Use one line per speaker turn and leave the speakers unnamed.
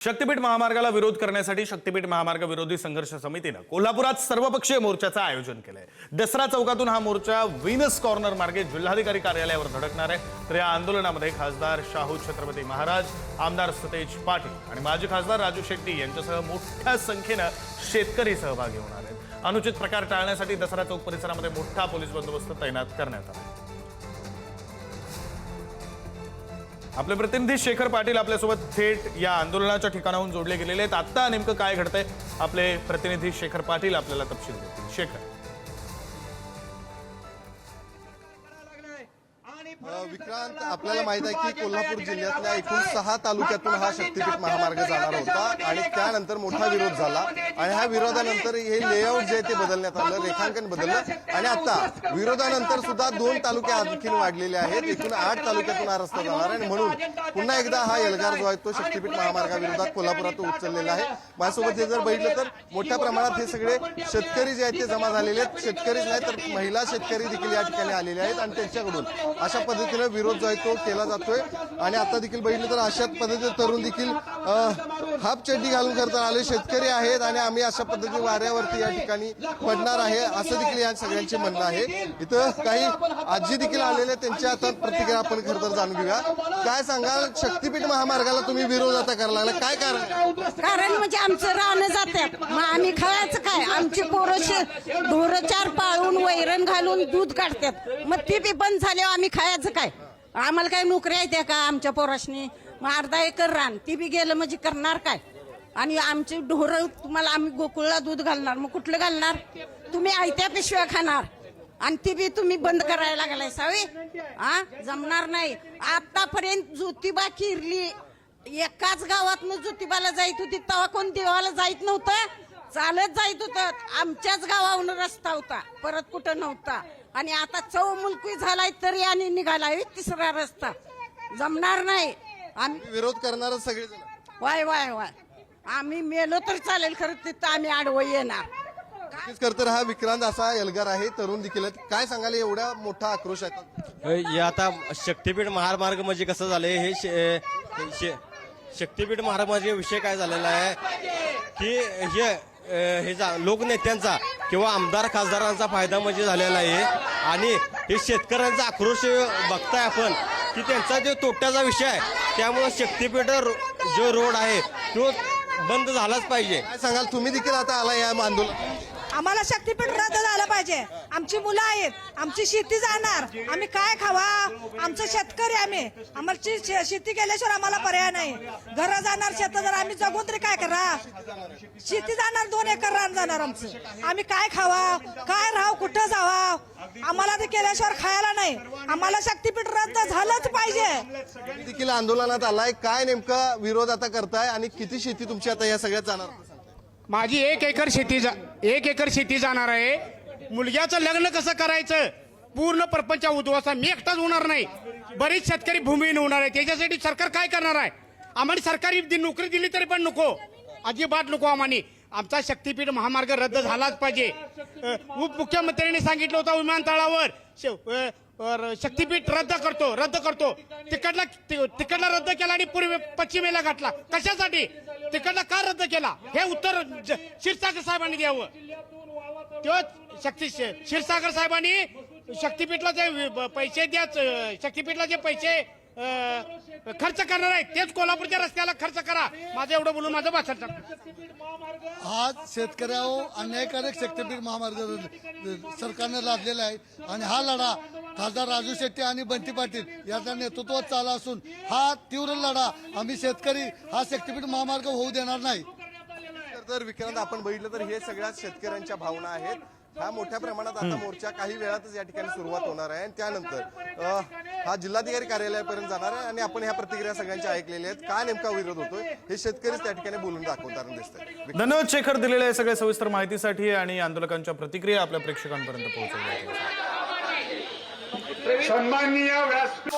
शक्तीपीठ महामार्गाला विरोध करण्यासाठी शक्तीपीठ महामार्ग विरोधी संघर्ष समितीने कोल्हापुरात सर्वपक्षीय मोर्चाचं आयोजन केलंय। दसरा चौकातून हा मोर्चा व्हीनस कॉर्नर मार्गे जिल्हाधिकारी कार्यालयावर धडकणार आहे। तर या आंदोलनामध्ये खासदार शाहू छत्रपती महाराज, आमदार सतेज पाटील आणि माजी खासदार राजू शेट्टी यांच्यासह मोठ्या संख्येने शेतकरी सहभागी होणार आहेत। अनुचित प्रकार टाळण्यासाठी दसरा चौक परिसरामध्ये मोठा पोलीस बंदोबस्त तैनात करण्यात आला आहे। आपले प्रतिनिधी शेखर पाटील आपल्यासोबत थेट या आंदोलनाच्या ठिकाणाहून जोडले गेलेले आहेत। आता नेमकं काय घडतंय आपले प्रतिनिधी शेखर पाटील आपल्याला तपशील देतील। शेखर,
विक्रांत, आपल्याला माहित आहे की कोल्हापूर जिल्ह्यातल्या एकूण 6 तालुक्यातून हा शक्तीपीठ महामार्ग जाणार होता आणि त्यानंतर मोठा विरोध झाला आणि ह्या विरोधानंतर हे लेआउट जे ते बदलण्यात आलं, रेखांकन बदललं आणि आता विरोधानंतर सुद्धा 2 तालुके आणखीन वाढलेले आहेत। एकूण 8 तालुक्यातून हा रस्ता जाणार आणि म्हणून पुन्हा एकदा हा एल्गार जो आहे तो शक्तीपीठ महामार्गाविरोधात कोल्हापुरात उचललेला आहे। माझ्यासोबत हे जर बघितलं तर मोठ्या प्रमाणात हे सगळे शेतकरी जे आहेत ते जमा झालेले आहेत। शेतकरीच नाही तर महिला शेतकरी देखील या ठिकाणी आलेले आहेत आणि त्यांच्याकडून अशा पद्धतीने विरोध जो आहे तो केला जातोय आणि आता देखील बघितलं तर अशाच पद्धतीने तरुण देखील हाफ चड्डी घालून करता आले शेतकरी आहेत आणि आम्ही अशा पद्धतीने वाऱ्यावरती या ठिकाणी पडणार आहे असं देखील या सगळ्यांचे म्हणणं आहे। इथं काही आजी देखील आलेले, त्यांच्या आता प्रतिक्रिया आपण खरं तर जाणून घेऊया। काय सांगाल, शक्तीपीठ महामार्गाला तुम्ही विरोध आता करायला लागला, काय
कारण म्हणजे आमचं राहणं जातात, मग आम्ही खायचं काय? आमची पोरं ढोरं 4 पाळून वैरण घालून दूध काढतात, मग ती बी बंद झाल्यावर आम्ही खायचं काय? आम्हाला काय नोकरी आहे का आमच्या पोराशनी? मग अर्धा एकर रान ती बी गेलं म्हणजे करणार काय? आणि आमची ढोरं तुम्हाला आम्ही गोकुळला दूध घालणार, मग कुठलं घालणार? तुम्ही आयत्या पिशव्या खाणार आणि ती बी तुम्ही बंद करायला लागलाय सावी? जमणार नाही। आतापर्यंत ज्योतिबा किरली एकाच गावातनं ज्योतिबाला जायत होती, तेव्हा कोण देवाला जायत नव्हतं, चालत जायत होतं। आमच्याच गावाहून रस्ता होता, परत कुठं नव्हता। आणि आता चौमुलकी झालाय तरी आणि निघालाय 3रा रस्ता, जमणार नाही। आम्ही
विरोध करणार सगळेजण?
वाय वाय वाय, आम्ही मेलो तर चालेल, खरं तिथं आम्ही आडवं येणार।
तर हा विक्रांत असा एल्गार आहे, तरुण देखील आहेत। काय सांगाल, एवढा मोठा आक्रोश आहे?
आता शक्तीपीठ महामार्ग म्हणजे कसं झालंय, हे शक्तीपीठ महामार्ग विषय काय झालेला आहे की हे लोकनेत्यांचा किंवा आमदार खासदारांचा फायदा म्हणजे झालेला आहे आणि हे शेतकऱ्यांचा आक्रोश बघताय आपण की त्यांचा जो तोट्याचा विषय आहे, त्यामुळे शक्तीपीठ जो रोड आहे तो बंद झालाच पाहिजे।
काय सांगाल, तुम्ही देखील आता आला या आंदोलन?
आम्हाला शक्तीपीठ रद्द झालं पाहिजे। आमची मुलं आहेत, आमची शेती जाणार, आम्ही काय खावा? आमचं शेतकरी आम्ही, आम्हाला शेती केल्याशिवाय आम्हाला पर्याय नाही। घर जाणार, शेत जर आम्ही जगून तरी काय करा? शेती जाणार, 2 एकर रान जाणार आमचं, आम्ही काय खावा? काय राहावं? कुठं जावा? आम्हाला ते केल्याशिवाय खायला नाही। आम्हाला शक्तीपीठ रद्द झालंच पाहिजे।
देखील आंदोलनात आलाय, काय नेमका विरोध आता करताय आणि किती शेती तुमची आता या सगळ्यात जाणार?
माझी 1 एकर शेती जाणार आहे। मुलग्याचं लग्न कसं करायचं, पूर्ण परपंच उद्ध्वस्त, मी एकटाच होणार नाही, बरीच शेतकरी भूमिहीन होणार आहे। त्याच्यासाठी सरकार काय करणार आहे? आम्हाला सरकारी नोकरी दिली तरी पण नको, अजिबात नको आम्हाला। आमचा शक्तीपीठ महामार्ग रद्द झालाच पाहिजे। उपमुख्यमंत्र्यांनी सांगितलं होतं विमानतळावर शक्तीपीठ रद्द करतो। तिकडला रद्द केला आणि पश्चिमेला घातला, कशासाठी? तिकडला का रद्द केला हे उत्तर क्षीरसागर साहेबांनी द्यावं। क्षीरसागर साहेबांनी शक्तीपीठला जे पैसे शक्तीपीठला जे पैसे खर्च करणार आहेत तेच कोल्हापूरच्या रस्त्याला खर्च करा। माझं एवढं बोलून माझं भाषण टाकतो।
आज शेतकऱ्यावर अन्यायकारक शक्तीपीठ महामार्ग सरकारने लादलेला आहे आणि हा लढा खासदार राजू शेट्टी आणि बंटी पाटील यांच्या नेतृत्वात चालू असून हा तीव्र लढा आम्ही शेतकरी हा शक्तीपीठ महामार्ग होऊ देणार नाही।
तर विक्रांत, आपण बघितलं तर हे सगळ्या शेतकऱ्यांच्या भावना आहेत। हा मोठ्या प्रमाणात आता मोर्चा काही वेळातच या ठिकाणी सुरुवात होणार आहे आणि त्यानंतर हा जिल्हाधिकारी कार्यालयापर्यंत जाणार आहे आणि आपण ह्या प्रतिक्रिया सगळ्यांच्या ऐकलेल्या आहेत। काय नेमका विरोध होतोय हे शेतकरीच त्या ठिकाणी बोलून दाखवताना दिसतंय।
धन्यवाद शेखर, दिलेल्या या सगळ्या सविस्तर माहितीसाठी आणि आंदोलकांच्या प्रतिक्रिया आपल्या प्रेक्षकांपर्यंत पोहोचवल्या।
सन्माननीय व्यासपीठ